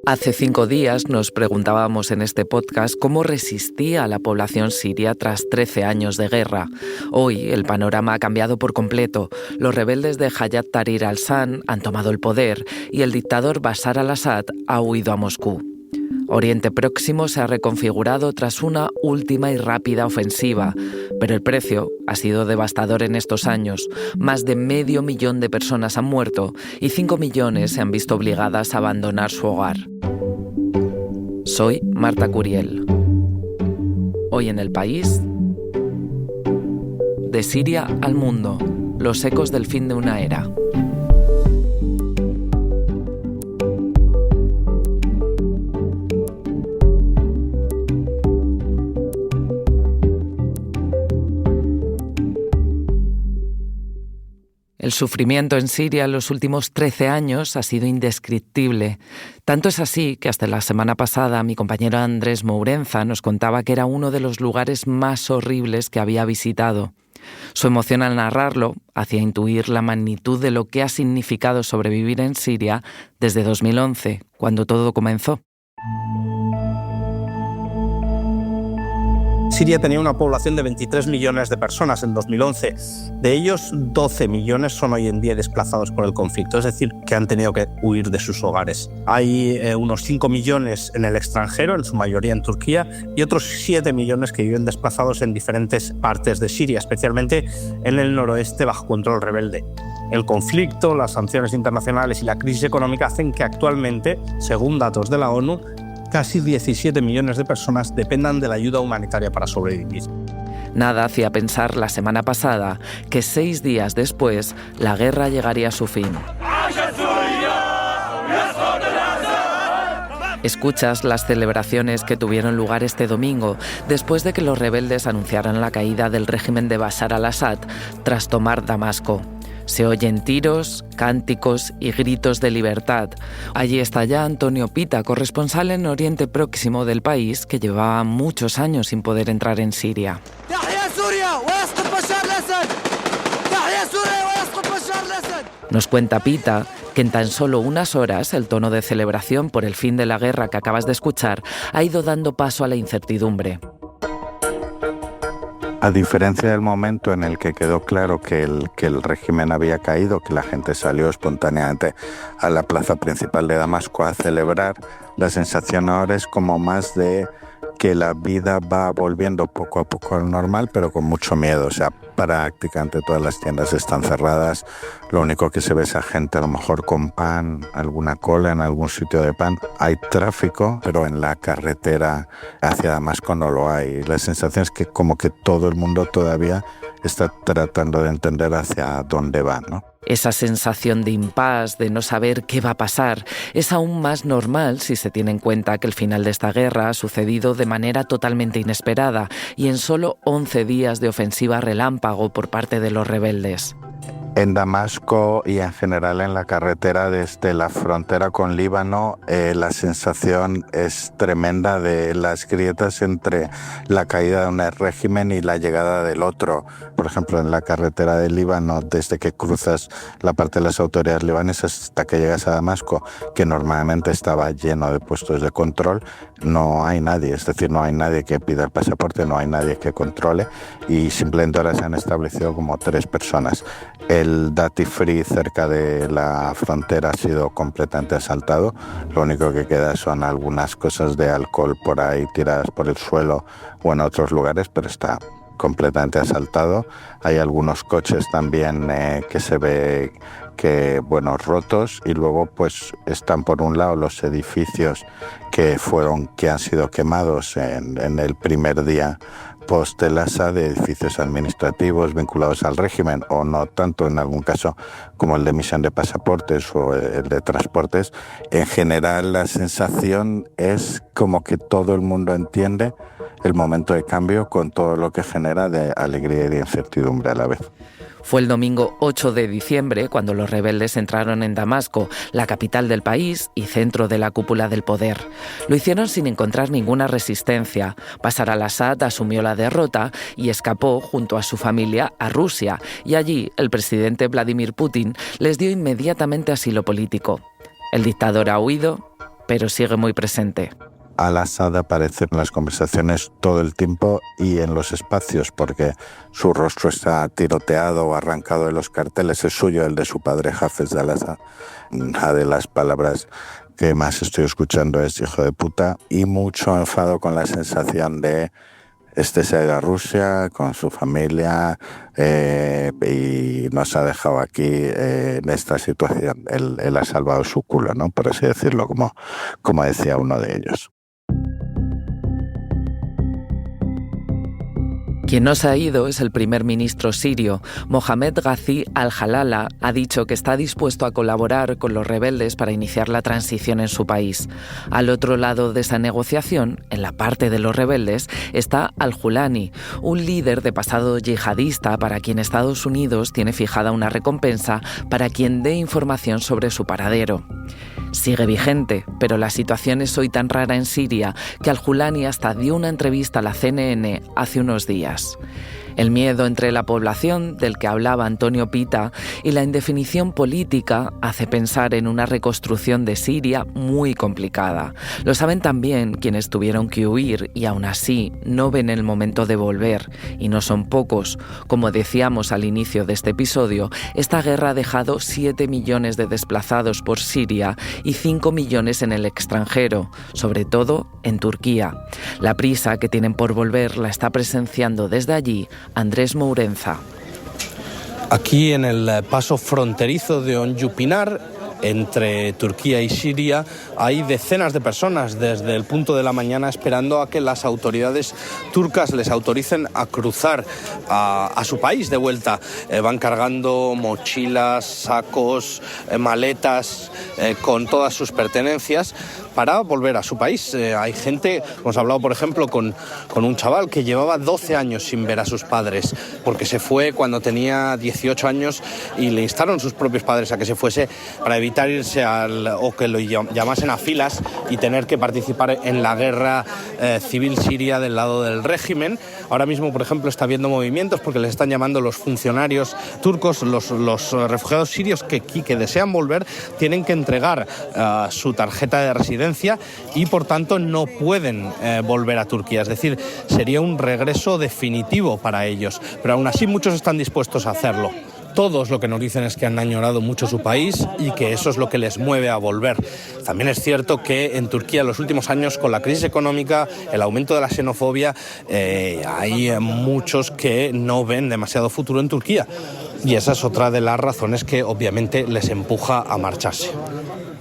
Hace 5 días nos preguntábamos en este podcast cómo resistía la población siria tras 13 años de guerra. Hoy el panorama ha cambiado por completo. Los rebeldes de Hayat Tahrir al-Sham han tomado el poder y el dictador Bashar al-Assad ha huido a Moscú. Oriente Próximo se ha reconfigurado tras una última y rápida ofensiva, pero el precio ha sido devastador en estos años. Más de 500.000 de personas han muerto y 5 millones se han visto obligadas a abandonar su hogar. Soy Marta Curiel. Hoy en El País, de Siria al mundo, los ecos del fin de una era. El sufrimiento en Siria en los últimos 13 años ha sido indescriptible. Tanto es así que hasta la semana pasada mi compañero Andrés Mourenza nos contaba que era uno de los lugares más horribles que había visitado. Su emoción al narrarlo hacía intuir la magnitud de lo que ha significado sobrevivir en Siria desde 2011, cuando todo comenzó. Siria tenía una población de 23 millones de personas en 2011. De ellos, 12 millones son hoy en día desplazados por el conflicto, es decir, que han tenido que huir de sus hogares. Hay unos 5 millones en el extranjero, en su mayoría en Turquía, y otros 7 millones que viven desplazados en diferentes partes de Siria, especialmente en el noroeste bajo control rebelde. El conflicto, las sanciones internacionales y la crisis económica hacen que actualmente, según datos de la ONU, casi 17 millones de personas dependan de la ayuda humanitaria para sobrevivir. Nada hacía pensar la semana pasada que 6 días después la guerra llegaría a su fin. Escuchas las celebraciones que tuvieron lugar este domingo después de que los rebeldes anunciaran la caída del régimen de Bashar al-Assad tras tomar Damasco. Se oyen tiros, cánticos y gritos de libertad. Allí está ya Antonio Pita, corresponsal en Oriente Próximo del país, que llevaba muchos años sin poder entrar en Siria. Nos cuenta Pita que en tan solo unas horas el tono de celebración por el fin de la guerra que acabas de escuchar ha ido dando paso a la incertidumbre. A diferencia del momento en el que quedó claro que el régimen había caído, que la gente salió espontáneamente a la plaza principal de Damasco a celebrar, la sensación ahora es como más de que la vida va volviendo poco a poco al normal, pero con mucho miedo. O sea, prácticamente todas las tiendas están cerradas. Lo único que se ve es a gente a lo mejor con pan, alguna cola en algún sitio de pan. Hay tráfico, pero en la carretera hacia Damasco no lo hay. La sensación es que como que todo el mundo todavía está tratando de entender hacia dónde va, ¿no? Esa sensación de impasse, de no saber qué va a pasar, es aún más normal si se tiene en cuenta que el final de esta guerra ha sucedido de manera totalmente inesperada y en solo 11 días de ofensiva relámpago por parte de los rebeldes. En Damasco y en general en la carretera desde la frontera con Líbano, la sensación es tremenda de las grietas entre la caída de un régimen y la llegada del otro. Por ejemplo, en la carretera de Líbano, desde que cruzas la parte de las autoridades libanesas hasta que llegas a Damasco, que normalmente estaba lleno de puestos de control, no hay nadie. Es decir, no hay nadie que pida el pasaporte, no hay nadie que controle y simplemente ahora se han establecido como 3 personas. El duty free cerca de la frontera ha sido completamente asaltado. Lo único que queda son algunas cosas de alcohol por ahí tiradas por el suelo o en otros lugares, pero está completamente asaltado. Hay algunos coches también que se ve que, rotos, y luego pues están por un lado los edificios que han sido quemados en el primer día post el Assad, de edificios administrativos vinculados al régimen, o no tanto en algún caso como el de emisión de pasaportes o el de transportes. En general la sensación es como que todo el mundo entiende el momento de cambio con todo lo que genera de alegría y de incertidumbre a la vez. Fue el domingo 8 de diciembre cuando los rebeldes entraron en Damasco, la capital del país y centro de la cúpula del poder. Lo hicieron sin encontrar ninguna resistencia. Bashar al-Assad asumió la derrota y escapó junto a su familia a Rusia, y allí el presidente Vladimir Putin les dio inmediatamente asilo político. El dictador ha huido pero sigue muy presente. Al-Assad aparece en las conversaciones todo el tiempo y en los espacios, porque su rostro está tiroteado o arrancado de los carteles. Es suyo, el de su padre, Hafez al-Assad. Una de las palabras que más estoy escuchando es hijo de puta, y mucho enfado con la sensación de se ha ido a Rusia con su familia y nos ha dejado aquí en esta situación. Él ha salvado su culo, ¿no? Por así decirlo, como decía uno de ellos. Quien no se ha ido es el primer ministro sirio. Mohamed Ghazi al-Jalala ha dicho que está dispuesto a colaborar con los rebeldes para iniciar la transición en su país. Al otro lado de esa negociación, en la parte de los rebeldes, está al-Julani, un líder de pasado yihadista para quien Estados Unidos tiene fijada una recompensa para quien dé información sobre su paradero. Sigue vigente, pero la situación es hoy tan rara en Siria que al-Julani hasta dio una entrevista a la CNN hace unos días. El miedo entre la población, del que hablaba Antonio Pita, y la indefinición política hace pensar en una reconstrucción de Siria muy complicada. Lo saben también quienes tuvieron que huir y aún así no ven el momento de volver, y no son pocos. Como decíamos al inicio de este episodio, esta guerra ha dejado 7 millones de desplazados por Siria y 5 millones en el extranjero, sobre todo en Turquía. La prisa que tienen por volver la está presenciando desde allí Andrés Mourenza. Aquí en el paso fronterizo de Onyupinar, entre Turquía y Siria, hay decenas de personas desde el punto de la mañana esperando a que las autoridades turcas les autoricen a cruzar a su país de vuelta. Van cargando mochilas, sacos, maletas con todas sus pertenencias para volver a su país. Hay gente, hemos hablado por ejemplo con un chaval que llevaba 12 años sin ver a sus padres, porque se fue cuando tenía 18 años y le instaron sus propios padres a que se fuese para evitar irse o que lo llamasen a filas y tener que participar en la guerra civil siria del lado del régimen. Ahora mismo, por ejemplo, está habiendo movimientos porque les están llamando los funcionarios turcos, los refugiados sirios que desean volver, tienen que entregar su tarjeta de residencia y por tanto no pueden volver a Turquía. Es decir, sería un regreso definitivo para ellos, pero aún así muchos están dispuestos a hacerlo. Todos lo que nos dicen es que han añorado mucho su país y que eso es lo que les mueve a volver. También es cierto que en Turquía en los últimos años, con la crisis económica, el aumento de la xenofobia, hay muchos que no ven demasiado futuro en Turquía. Y esa es otra de las razones que obviamente les empuja a marcharse.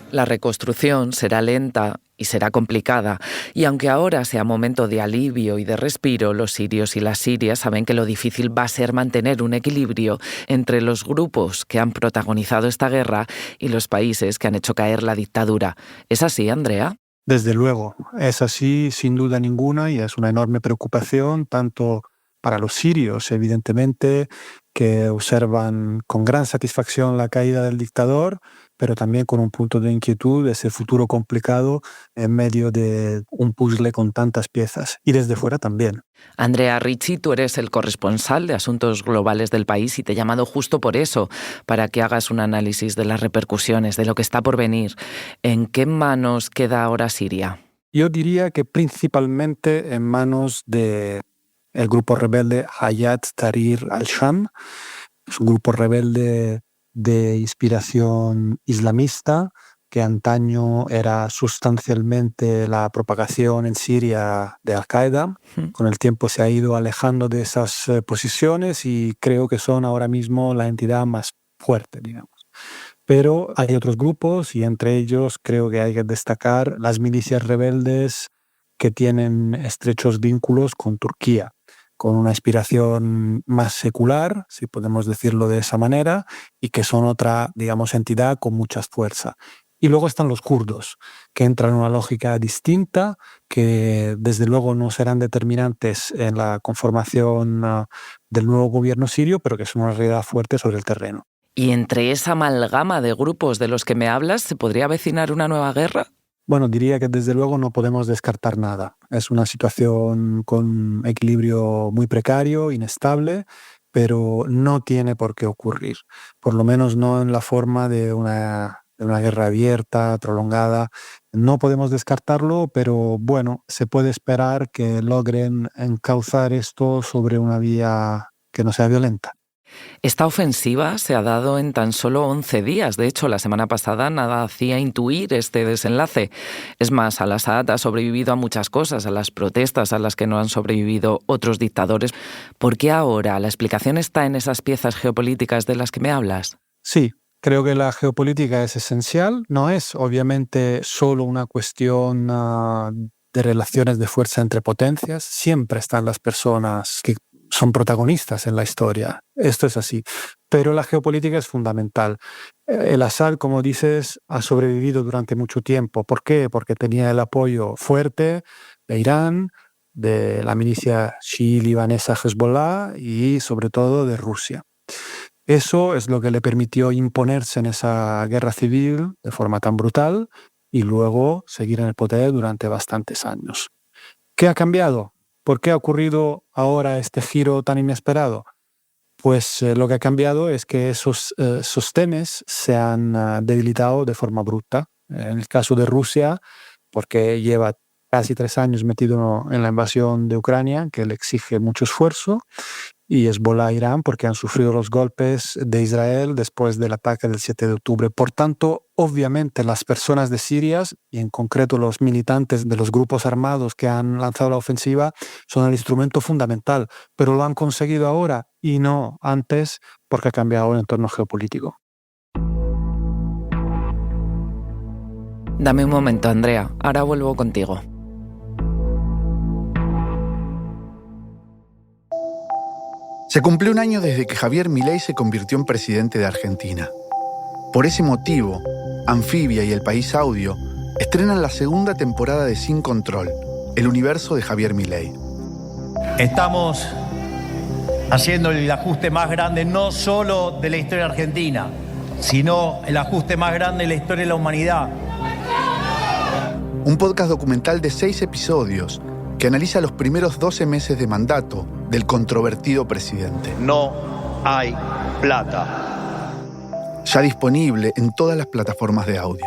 La reconstrucción será lenta y será complicada, y aunque ahora sea momento de alivio y de respiro, los sirios y las sirias saben que lo difícil va a ser mantener un equilibrio entre los grupos que han protagonizado esta guerra y los países que han hecho caer la dictadura. ¿Es así, Andrea? Desde luego, es así sin duda ninguna y es una enorme preocupación tanto para los sirios, evidentemente, que observan con gran satisfacción la caída del dictador, pero también con un punto de inquietud, ese futuro complicado en medio de un puzzle con tantas piezas. Y desde fuera también. Andrea Ricci, tú eres el corresponsal de Asuntos Globales del país y te he llamado justo por eso, para que hagas un análisis de las repercusiones, de lo que está por venir. ¿En qué manos queda ahora Siria? Yo diría que principalmente en manos de el grupo rebelde Hayat Tahrir al-Sham. Es un grupo rebelde de inspiración islamista que antaño era sustancialmente la propagación en Siria de Al-Qaeda. Con el tiempo se ha ido alejando de esas posiciones y creo que son ahora mismo la entidad más fuerte, digamos. Pero hay otros grupos y entre ellos creo que hay que destacar las milicias rebeldes que tienen estrechos vínculos con Turquía, con una inspiración más secular, si podemos decirlo de esa manera, y que son otra, digamos, entidad con mucha fuerza. Y luego están los kurdos, que entran en una lógica distinta, que desde luego no serán determinantes en la conformación del nuevo gobierno sirio, pero que son una realidad fuerte sobre el terreno. ¿Y entre esa amalgama de grupos de los que me hablas, se podría avecinar una nueva guerra? Bueno, diría que desde luego no podemos descartar nada. Es una situación con equilibrio muy precario, inestable, pero no tiene por qué ocurrir. Por lo menos no en la forma de una de una guerra abierta, prolongada. No podemos descartarlo, pero bueno, se puede esperar que logren encauzar esto sobre una vía que no sea violenta. Esta ofensiva se ha dado en tan solo 11 días. De hecho, la semana pasada nada hacía intuir este desenlace. Es más, Al-Assad ha sobrevivido a muchas cosas, a las protestas a las que no han sobrevivido otros dictadores. ¿Por qué ahora? ¿La explicación está en esas piezas geopolíticas de las que me hablas? Sí, creo que la geopolítica es esencial. No es obviamente solo una cuestión de relaciones de fuerza entre potencias. Siempre están las personas que son protagonistas en la historia. Esto es así. Pero la geopolítica es fundamental. El Assad, como dices, ha sobrevivido durante mucho tiempo. ¿Por qué? Porque tenía el apoyo fuerte de Irán, de la milicia chií libanesa Hezbollah y sobre todo de Rusia. Eso es lo que le permitió imponerse en esa guerra civil de forma tan brutal y luego seguir en el poder durante bastantes años. ¿Qué ha cambiado? ¿Por qué ha ocurrido ahora este giro tan inesperado? Pues lo que ha cambiado es que esos sostenes se han debilitado de forma bruta. En el caso de Rusia, porque lleva casi 3 años metido en la invasión de Ucrania, que le exige mucho esfuerzo, y Hezbollah e Irán porque han sufrido los golpes de Israel después del ataque del 7 de octubre. Por tanto, obviamente las personas de Siria, y en concreto los militantes de los grupos armados que han lanzado la ofensiva, son el instrumento fundamental, pero lo han conseguido ahora y no antes porque ha cambiado el entorno geopolítico. Dame un momento, Andrea. Ahora vuelvo contigo. Se cumplió un año desde que Javier Milei se convirtió en presidente de Argentina. Por ese motivo, Anfibia y El País Audio estrenan la segunda temporada de Sin Control, el universo de Javier Milei. Estamos haciendo el ajuste más grande no solo de la historia argentina, sino el ajuste más grande de la historia de la humanidad. Un podcast documental de 6 episodios que analiza los primeros 12 meses de mandato del controvertido presidente. No hay plata. Ya disponible en todas las plataformas de audio.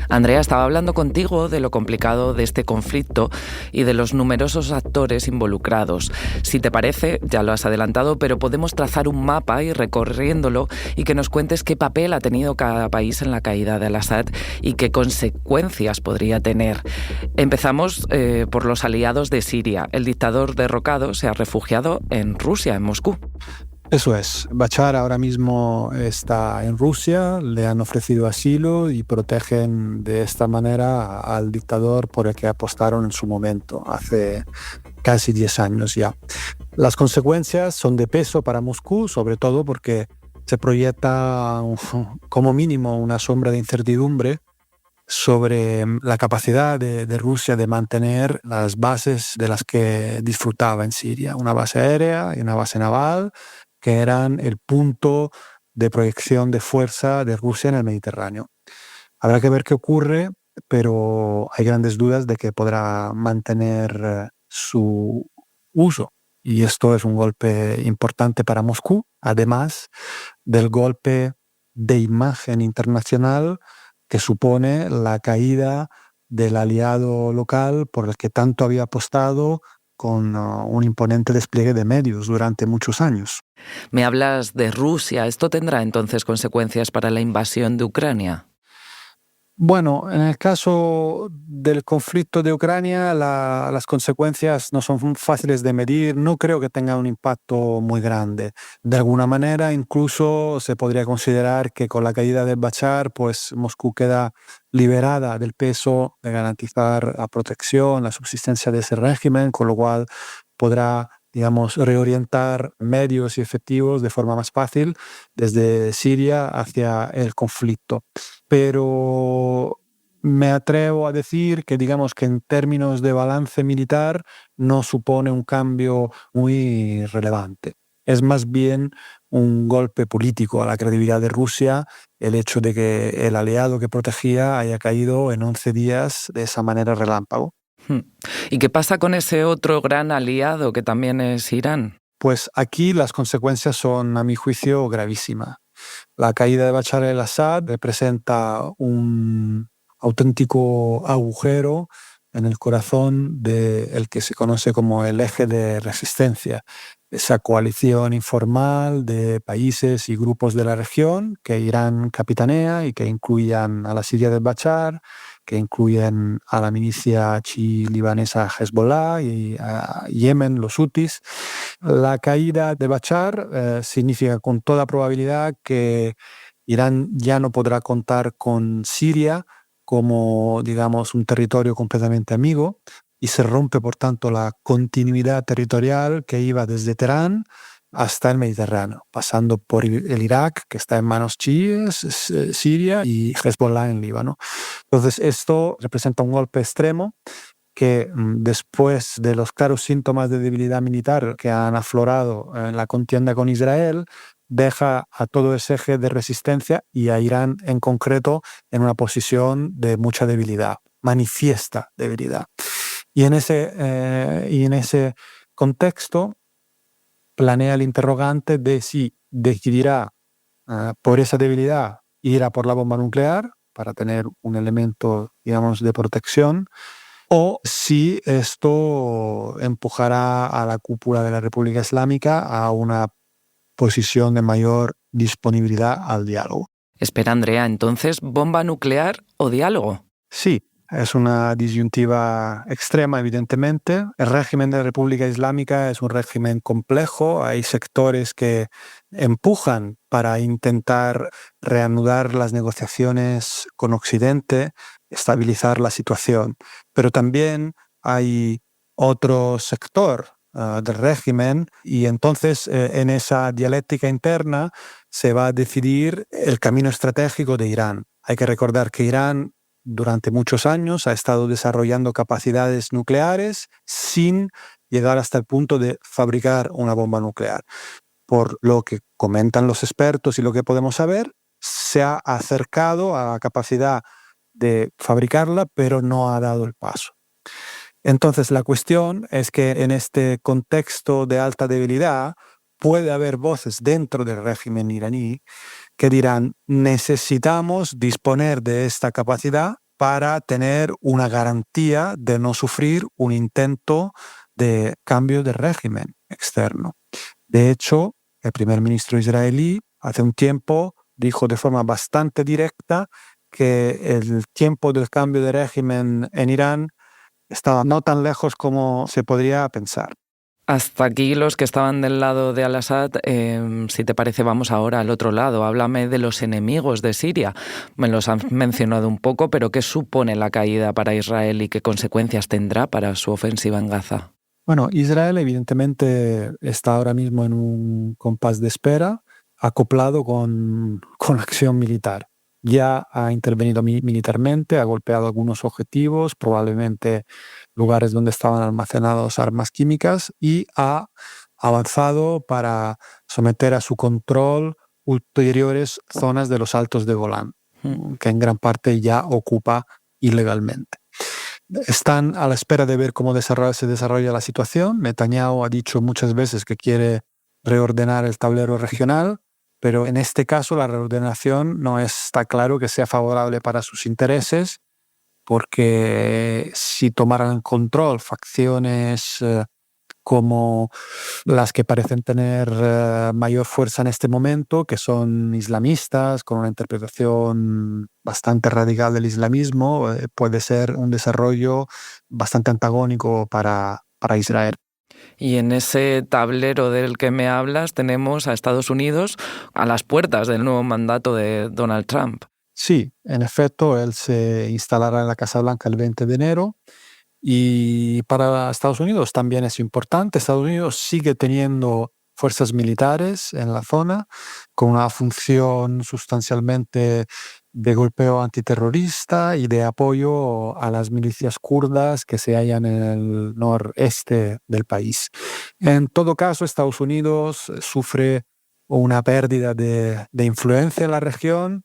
Andrea, estaba hablando contigo de lo complicado de este conflicto y de los numerosos actores involucrados. Si te parece, ya lo has adelantado, pero podemos trazar un mapa y recorriéndolo y que nos cuentes qué papel ha tenido cada país en la caída de Al-Assad y qué consecuencias podría tener. Empezamos por los aliados de Siria. El dictador derrocado se ha refugiado en Rusia, en Moscú. Eso es. Bashar ahora mismo está en Rusia, le han ofrecido asilo y protegen de esta manera al dictador por el que apostaron en su momento, hace casi 10 años ya. Las consecuencias son de peso para Moscú, sobre todo porque se proyecta como mínimo una sombra de incertidumbre sobre la capacidad de Rusia de mantener las bases de las que disfrutaba en Siria, una base aérea y una base naval, que eran el punto de proyección de fuerza de Rusia en el Mediterráneo. Habrá que ver qué ocurre, pero hay grandes dudas de que podrá mantener su uso. Y esto es un golpe importante para Moscú, además del golpe de imagen internacional que supone la caída del aliado local por el que tanto había apostado con un imponente despliegue de medios durante muchos años. Me hablas de Rusia. ¿Esto tendrá entonces consecuencias para la invasión de Ucrania? Bueno, en el caso del conflicto de Ucrania, las consecuencias no son fáciles de medir. No creo que tenga un impacto muy grande. De alguna manera, incluso se podría considerar que con la caída de Bashar, pues Moscú queda liberada del peso de garantizar la protección, la subsistencia de ese régimen, con lo cual podrá, digamos, reorientar medios y efectivos de forma más fácil desde Siria hacia el conflicto. Pero me atrevo a decir que, digamos, que en términos de balance militar no supone un cambio muy relevante. Es más bien un golpe político a la credibilidad de Rusia el hecho de que el aliado que protegía haya caído en 11 días de esa manera relámpago. ¿Y qué pasa con ese otro gran aliado que también es Irán? Pues aquí las consecuencias son, a mi juicio, gravísimas. La caída de Bashar al-Assad representa un auténtico agujero en el corazón del que se conoce como el eje de resistencia, esa coalición informal de países y grupos de la región que Irán capitanea y que incluyen a la Siria de Bashar, que incluyen a la milicia chií-libanesa Hezbollah y a Yemen, los hutis. La caída de Bashar significa con toda probabilidad que Irán ya no podrá contar con Siria como, digamos, un territorio completamente amigo y se rompe, por tanto, la continuidad territorial que iba desde Teherán hasta el Mediterráneo, pasando por el Irak, que está en manos chiíes, Siria y Hezbollah en Líbano. Entonces, esto representa un golpe extremo que después de los claros síntomas de debilidad militar que han aflorado en la contienda con Israel, deja a todo ese eje de resistencia y a Irán en concreto en una posición de mucha debilidad, manifiesta debilidad. Y en ese contexto planea el interrogante de si decidirá por esa debilidad ir a por la bomba nuclear para tener un elemento, digamos, de protección, o si esto empujará a la cúpula de la República Islámica a una posición de mayor disponibilidad al diálogo. Espera, Andrea, entonces, ¿bomba nuclear o diálogo? Sí, es una disyuntiva extrema, evidentemente. El régimen de la República Islámica es un régimen complejo. Hay sectores que empujan para intentar reanudar las negociaciones con Occidente, estabilizar la situación. Pero también hay otro sector del régimen y entonces en esa dialéctica interna se va a decidir el camino estratégico de Irán. Hay que recordar que Irán durante muchos años ha estado desarrollando capacidades nucleares sin llegar hasta el punto de fabricar una bomba nuclear. Por lo que comentan los expertos y lo que podemos saber, se ha acercado a la capacidad de fabricarla, pero no ha dado el paso. Entonces, la cuestión es que en este contexto de alta debilidad puede haber voces dentro del régimen iraní que dirán, necesitamos disponer de esta capacidad para tener una garantía de no sufrir un intento de cambio de régimen externo. De hecho, el primer ministro israelí hace un tiempo dijo de forma bastante directa que el tiempo del cambio de régimen en Irán estaba no tan lejos como se podría pensar. Hasta aquí los que estaban del lado de Al-Assad. Si te parece, vamos ahora al otro lado. Háblame de los enemigos de Siria. Me los has mencionado un poco, pero ¿qué supone la caída para Israel y qué consecuencias tendrá para su ofensiva en Gaza? Bueno, Israel evidentemente está ahora mismo en un compás de espera, acoplado con acción militar. Ya ha intervenido militarmente, ha golpeado algunos objetivos, probablemente lugares donde estaban almacenadas armas químicas, y ha avanzado para someter a su control ulteriores zonas de los Altos de Golán, que en gran parte ya ocupa ilegalmente. Están a la espera de ver cómo se desarrolla la situación. Netanyahu ha dicho muchas veces que quiere reordenar el tablero regional, pero en este caso la reordenación no está claro que sea favorable para sus intereses, porque si tomaran el control facciones como las que parecen tener mayor fuerza en este momento, que son islamistas, con una interpretación bastante radical del islamismo, puede ser un desarrollo bastante antagónico para Israel. Y en ese tablero del que me hablas tenemos a Estados Unidos a las puertas del nuevo mandato de Donald Trump. Sí, en efecto, él se instalará en la Casa Blanca el 20 de enero. Y para Estados Unidos también es importante. Estados Unidos sigue teniendo fuerzas militares en la zona con una función sustancialmente de golpeo antiterrorista y de apoyo a las milicias kurdas que se hallan en el noreste del país. En todo caso, Estados Unidos sufre una pérdida de influencia en la región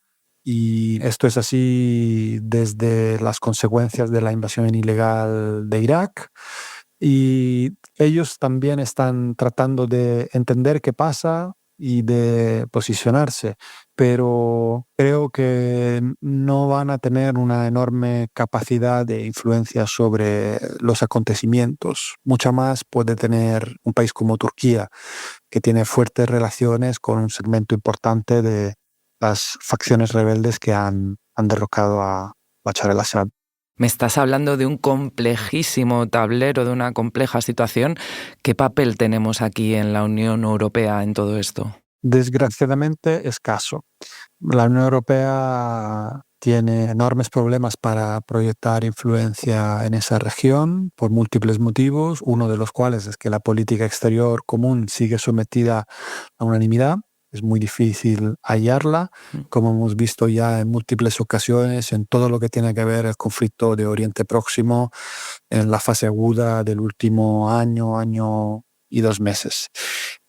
y esto es así desde las consecuencias de la invasión ilegal de Irak. Y ellos también están tratando de entender qué pasa y de posicionarse, pero creo que no van a tener una enorme capacidad de influencia sobre los acontecimientos. Mucha más puede tener un país como Turquía, que tiene fuertes relaciones con un segmento importante de las facciones rebeldes que han derrocado a Bashar al-Assad. Me estás hablando de un complejísimo tablero, de una compleja situación. ¿Qué papel tenemos aquí en la Unión Europea en todo esto? Desgraciadamente escaso. La Unión Europea tiene enormes problemas para proyectar influencia en esa región por múltiples motivos, uno de los cuales es que la política exterior común sigue sometida a unanimidad. Es muy difícil hallarla, como hemos visto ya en múltiples ocasiones en todo lo que tiene que ver el conflicto de Oriente Próximo, en la fase aguda del último año y 2 meses.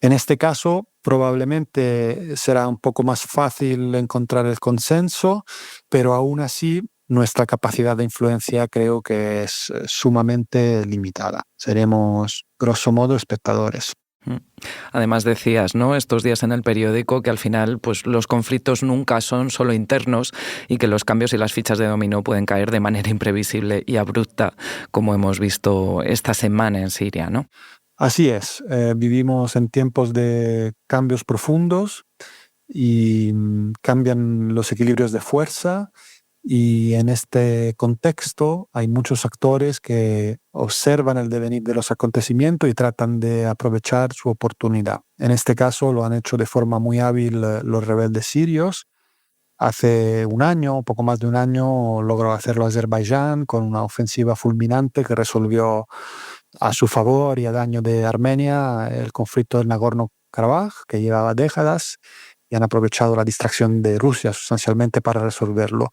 En este caso, probablemente será un poco más fácil encontrar el consenso, pero aún así nuestra capacidad de influencia creo que es sumamente limitada. Seremos, grosso modo, espectadores. Además decías, ¿no?, estos días en el periódico que al final pues, los conflictos nunca son solo internos y que los cambios y las fichas de dominó pueden caer de manera imprevisible y abrupta, como hemos visto esta semana en Siria, ¿no? Así es, vivimos en tiempos de cambios profundos y cambian los equilibrios de fuerza, y en este contexto hay muchos actores que observan el devenir de los acontecimientos y tratan de aprovechar su oportunidad. En este caso lo han hecho de forma muy hábil los rebeldes sirios. Hace un año, poco más de un año, logró hacerlo Azerbaiyán con una ofensiva fulminante que resolvió a su favor y a daño de Armenia el conflicto del Nagorno-Karabaj, que llevaba décadas, y han aprovechado la distracción de Rusia sustancialmente para resolverlo.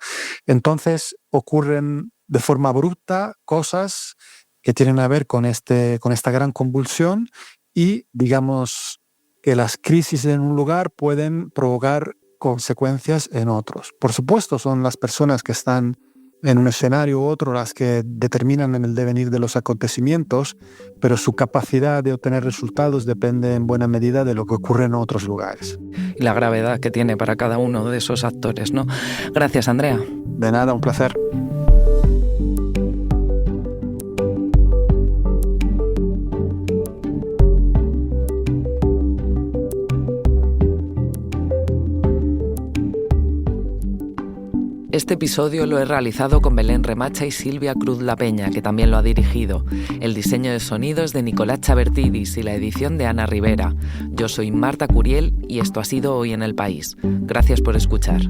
Entonces ocurren de forma abrupta cosas que tienen a ver con esta gran convulsión, y digamos que las crisis en un lugar pueden provocar consecuencias en otros. Por supuesto, son las personas que están en un escenario u otro las que determinan en el devenir de los acontecimientos, pero su capacidad de obtener resultados depende en buena medida de lo que ocurre en otros lugares. Y la gravedad que tiene para cada uno de esos actores, ¿no? Gracias, Andrea. De nada, un placer. Este episodio lo he realizado con Belén Remacha y Silvia Cruz La Peña, que también lo ha dirigido. El diseño de sonido es de Nicolás Chabertidis y la edición de Ana Rivera. Yo soy Marta Curiel y esto ha sido Hoy en el País. Gracias por escuchar.